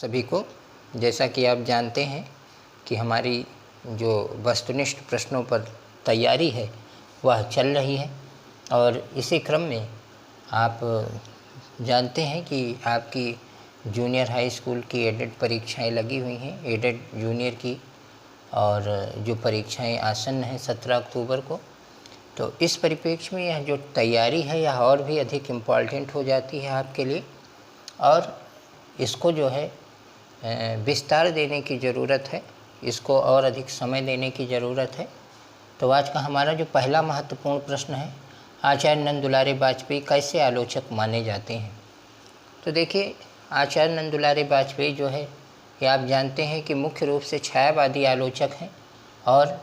सभी को। जैसा कि आप जानते हैं कि हमारी जो वस्तुनिष्ठ प्रश्नों पर तैयारी है वह चल रही है, और इसी क्रम में आप जानते हैं कि आपकी जूनियर हाई स्कूल की एडेड परीक्षाएं लगी हुई हैं, एडेड जूनियर की, और जो परीक्षाएं आसन्न हैं 17 अक्टूबर को। तो इस परिप्रेक्ष्य में यह जो तैयारी है यह और भी अधिक इम्पॉर्टेंट हो जाती है आपके लिए, और इसको जो है विस्तार देने की ज़रूरत है, इसको और अधिक समय देने की ज़रूरत है। तो आज का हमारा जो पहला महत्वपूर्ण प्रश्न है, आचार्य नंद दुलारे वाजपेयी कैसे आलोचक माने जाते हैं। तो देखिए, आचार्य नंद दुलारे वाजपेयी जो है ये आप जानते हैं कि मुख्य रूप से छायावादी आलोचक हैं, और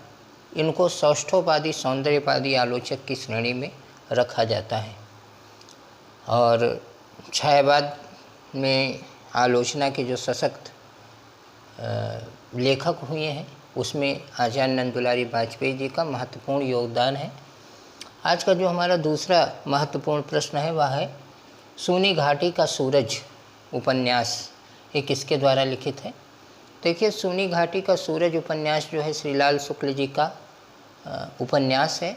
इनको सौष्ठववादी सौंदर्यवादी आलोचक की श्रेणी में रखा जाता है। और छायावाद में आलोचना के जो सशक्त लेखक हुए हैं उसमें आचार्य नंद दुलारे वाजपेयी जी का महत्वपूर्ण योगदान है। आज का जो हमारा दूसरा महत्वपूर्ण प्रश्न है वह है सूनी घाटी का सूरज उपन्यास, ये किसके द्वारा लिखित है। देखिए, सूनी घाटी का सूरज उपन्यास जो है श्रीलाल शुक्ल जी का उपन्यास है,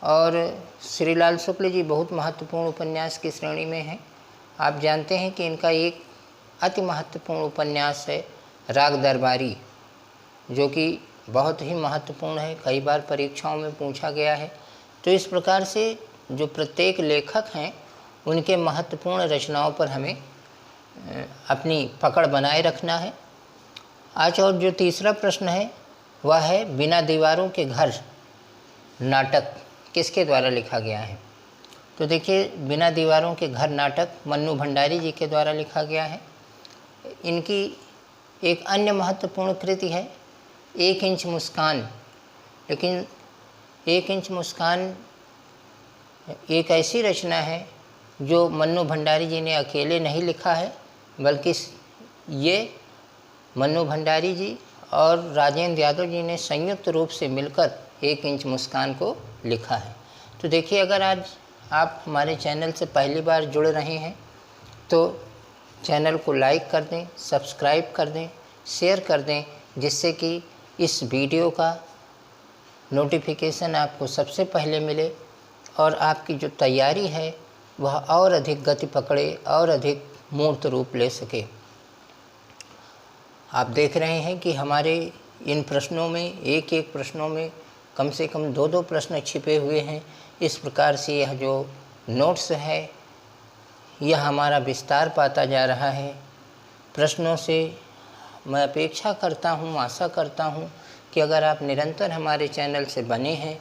और श्रीलाल शुक्ल जी बहुत महत्वपूर्ण उपन्यास की श्रेणी में हैं। आप जानते हैं कि इनका एक अति महत्वपूर्ण उपन्यास है राग दरबारी, जो कि बहुत ही महत्वपूर्ण है, कई बार परीक्षाओं में पूछा गया है। तो इस प्रकार से जो प्रत्येक लेखक हैं उनके महत्वपूर्ण रचनाओं पर हमें अपनी पकड़ बनाए रखना है। आज और जो तीसरा प्रश्न है वह है बिना दीवारों के घर नाटक किसके द्वारा लिखा गया है। तो देखिए, बिना दीवारों के घर नाटक मन्नू भंडारी जी के द्वारा लिखा गया है। इनकी एक अन्य महत्वपूर्ण कृति है 1 इंच मुस्कान, लेकिन 1 इंच मुस्कान एक ऐसी रचना है जो मन्नू भंडारी जी ने अकेले नहीं लिखा है, बल्कि ये मन्नू भंडारी जी और राजेंद्र यादव जी ने संयुक्त रूप से मिलकर 1 इंच मुस्कान को लिखा है। तो देखिए, अगर आज आप हमारे चैनल से पहली बार जुड़ रहे हैं तो चैनल को लाइक कर दें, सब्सक्राइब कर दें, शेयर कर दें, जिससे कि इस वीडियो का नोटिफिकेशन आपको सबसे पहले मिले और आपकी जो तैयारी है वह और अधिक गति पकड़े और अधिक मूर्त रूप ले सके। आप देख रहे हैं कि हमारे इन प्रश्नों में एक एक प्रश्नों में कम से कम 2-2 प्रश्न छिपे हुए हैं। इस प्रकार से यह जो नोट्स है यह हमारा विस्तार पाता जा रहा है। प्रश्नों से मैं अपेक्षा करता हूँ, आशा करता हूँ कि अगर आप निरंतर हमारे चैनल से बने हैं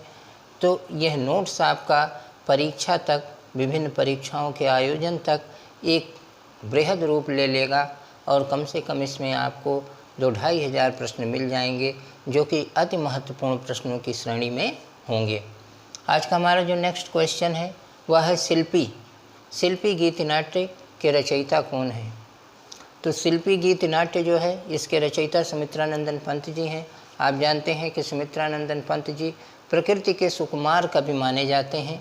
तो यह नोट्स आपका परीक्षा तक, विभिन्न परीक्षाओं के आयोजन तक एक बृहद रूप ले लेगा, और कम से कम इसमें आपको 2-2.5 हज़ार प्रश्न मिल जाएंगे जो कि अति महत्वपूर्ण प्रश्नों की श्रेणी में होंगे। आज का हमारा जो नेक्स्ट क्वेश्चन है वह है शिल्पी गीत नाट्य के रचयिता कौन हैं। तो शिल्पी गीत नाट्य जो है इसके रचयिता सुमित्रानंदन पंत जी हैं। आप जानते हैं कि सुमित्रानंदन पंत जी प्रकृति के सुकुमार कवि माने जाते हैं,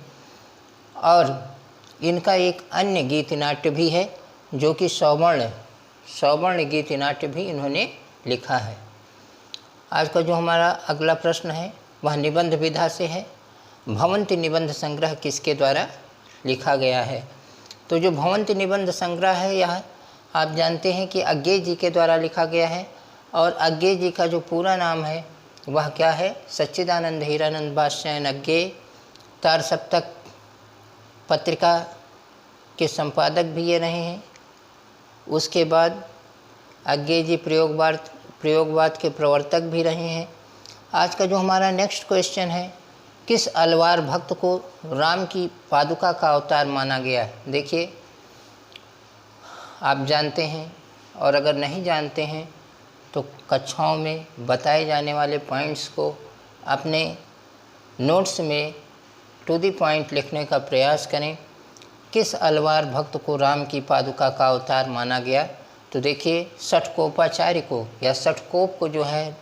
और इनका एक अन्य गीत नाट्य भी है जो कि सौवर्ण गीत नाट्य भी इन्होंने लिखा है। आज का जो हमारा अगला प्रश्न है वह निबंध विधा से है। भवंती निबंध संग्रह किसके द्वारा लिखा गया है। तो जो भवंती निबंध संग्रह है यह आप जानते हैं कि अज्ञे जी के द्वारा लिखा गया है, और अज्ञे जी का जो पूरा नाम है वह क्या है, सच्चिदानंद हीरानंद बादशाह अज्ञे। तार सप्तक पत्रिका के संपादक भी ये रहे हैं। उसके बाद अज्ञे जी प्रयोगवाद के प्रवर्तक भी रहे हैं। आज का जो हमारा नेक्स्ट क्वेश्चन है, किस अलवार भक्त को राम की पादुका का अवतार माना गया है। देखिए, आप जानते हैं, और अगर नहीं जानते हैं तो कक्षाओं में बताए जाने वाले पॉइंट्स को अपने नोट्स में टू द पॉइंट लिखने का प्रयास करें। किस अलवार भक्त को राम की पादुका का अवतार माना गया। तो देखिए, षटकोपाचार्य को या षटकोप को जो है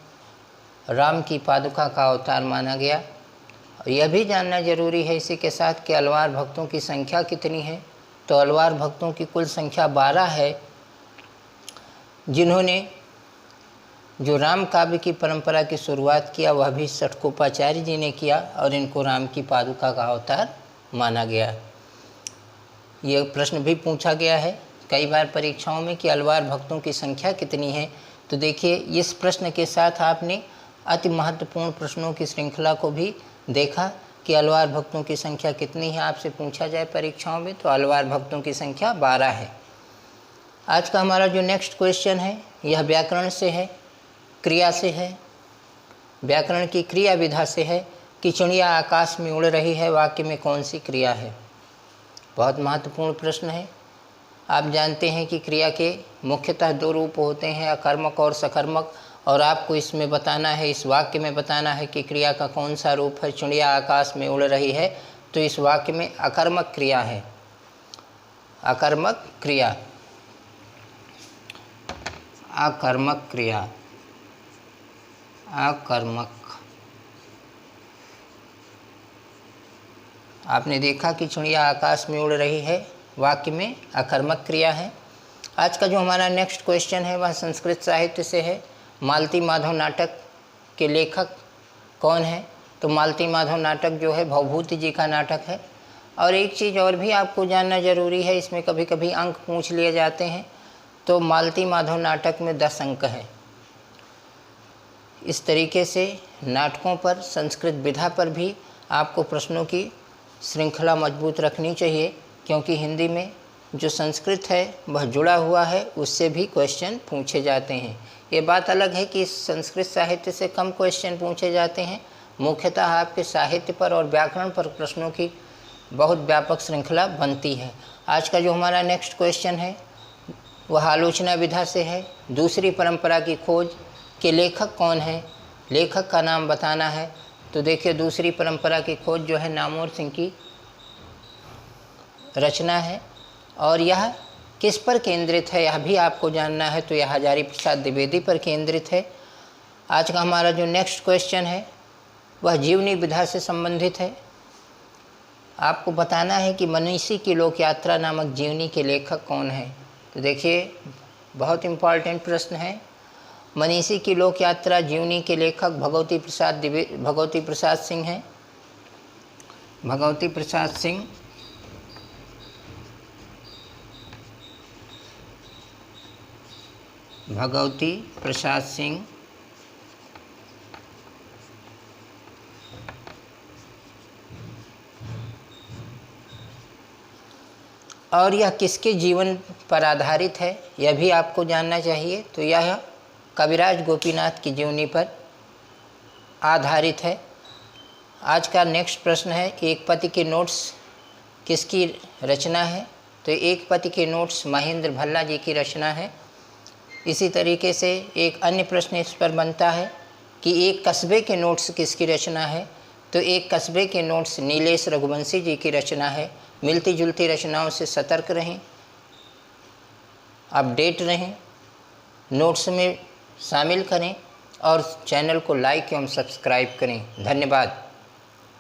राम की पादुका का अवतार माना गया। और यह भी जानना जरूरी है इसी के साथ कि अलवार भक्तों की संख्या कितनी है। तो अलवार भक्तों की कुल संख्या 12 है। जिन्होंने जो राम काव्य की परंपरा की शुरुआत किया वह भी षट्कोपाचार्य जी ने किया और इनको राम की पादुका का अवतार माना गया। यह प्रश्न भी पूछा गया है कई बार परीक्षाओं में कि अलवार भक्तों की संख्या कितनी है। तो देखिए इस प्रश्न के साथ आपने अति महत्वपूर्ण प्रश्नों की श्रृंखला को भी देखा कि अलवार भक्तों की संख्या कितनी है। आपसे पूछा जाए परीक्षाओं में तो अलवार भक्तों की संख्या 12 है। आज का हमारा जो नेक्स्ट क्वेश्चन है यह व्याकरण से है, क्रिया से है। व्याकरण की क्रिया विधा से है कि चिड़िया आकाश में उड़ रही है, वाक्य में कौन सी क्रिया है। बहुत महत्वपूर्ण प्रश्न है। आप जानते हैं कि क्रिया के मुख्यतः 2 रूप होते हैं, अकर्मक और सकर्मक, और आपको इसमें बताना है, इस वाक्य में बताना है कि क्रिया का कौन सा रूप है। चिड़िया आकाश में उड़ रही है तो इस वाक्य में अकर्मक क्रिया है, अकर्मक क्रिया, अकर्मक क्रिया, अकर्मक। आपने देखा कि चिड़िया आकाश में उड़ रही है, वाक्य में अकर्मक क्रिया है। आज का जो हमारा नेक्स्ट क्वेश्चन है वह संस्कृत साहित्य से है। मालती माधव नाटक के लेखक कौन है। तो मालती माधव नाटक जो है भवभूति जी का नाटक है। और एक चीज़ और भी आपको जानना जरूरी है, इसमें कभी कभी अंक पूछ लिए जाते हैं। तो मालती माधव नाटक में 10 अंक है। इस तरीके से नाटकों पर, संस्कृत विधा पर भी आपको प्रश्नों की श्रृंखला मजबूत रखनी चाहिए, क्योंकि हिंदी में जो संस्कृत है वह जुड़ा हुआ है, उससे भी क्वेश्चन पूछे जाते हैं। ये बात अलग है कि संस्कृत साहित्य से कम क्वेश्चन पूछे जाते हैं। मुख्यतः आपके साहित्य पर और व्याकरण पर प्रश्नों की बहुत व्यापक श्रृंखला बनती है। आज का जो हमारा नेक्स्ट क्वेश्चन है वह आलोचना विधा से है। दूसरी परंपरा की खोज के लेखक कौन है, लेखक का नाम बताना है। तो देखिए दूसरी परंपरा की खोज जो है नामवर सिंह की रचना है और यह किस पर केंद्रित है यह भी आपको जानना है। तो यह हजारी प्रसाद द्विवेदी पर केंद्रित है। आज का हमारा जो नेक्स्ट क्वेश्चन है वह जीवनी विधा से संबंधित है। आपको बताना है कि मनीषी की लोक यात्रा नामक जीवनी के लेखक कौन है। तो देखिए बहुत इम्पॉर्टेंट प्रश्न है। मनीषी की लोक यात्रा जीवनी के लेखक भगवती प्रसाद सिंह हैं। भगवती प्रसाद सिंह भगवती प्रसाद सिंह और यह किसके जीवन पर आधारित है यह भी आपको जानना चाहिए। तो यह कविराज गोपीनाथ की जीवनी पर आधारित है। आज का नेक्स्ट प्रश्न है एक पति के नोट्स किसकी रचना है। तो एक पति के नोट्स महेंद्र भल्ला जी की रचना है। इसी तरीके से एक अन्य प्रश्न इस पर बनता है कि एक कस्बे के नोट्स किसकी रचना है। तो एक कस्बे के नोट्स नीलेश रघुवंशी जी की रचना है। मिलती जुलती रचनाओं से सतर्क रहें, अपडेट रहें, नोट्स में शामिल करें और चैनल को लाइक एवं सब्सक्राइब करें। धन्यवाद।